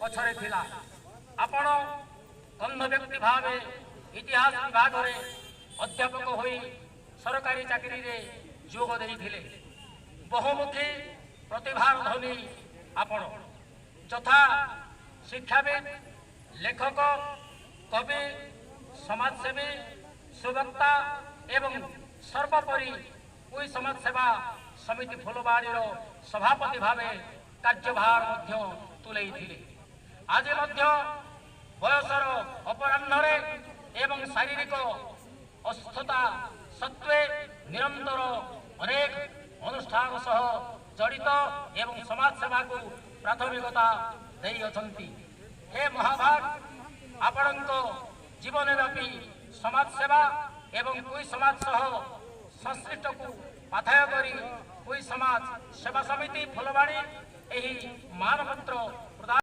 पछरे थिला। आपण गंध व्यक्ति भाव इतिहास विभाग में अध्यापक होई सरकारी चाकरी रे जोग देइथिले। बहुमुखी प्रतिभार धनी आपण यथा शिक्षाविद, लेखक, कवि, समाजसेवी, सुवक्ता एवं सर्वोपरि कोई समाजसेवा समिति फुलबाड़ी सभापति भाव कार्यभार तुले। आज बयसर अपराह्न एवं शारीरिक अस्वस्थता सत्वे निरंतर अनेक अनुष्ठान सह जड़ित एवं समाजसेवा को प्राथमिकता देई अछंती। हे महाभाग, आपणक जीवन व्यापी समाजसेवा एवं कोई समाज सह संश्लिष्ट को पाथाय करी कोई समाज सेवा समिति फुलबाड़ी एही मानपत्र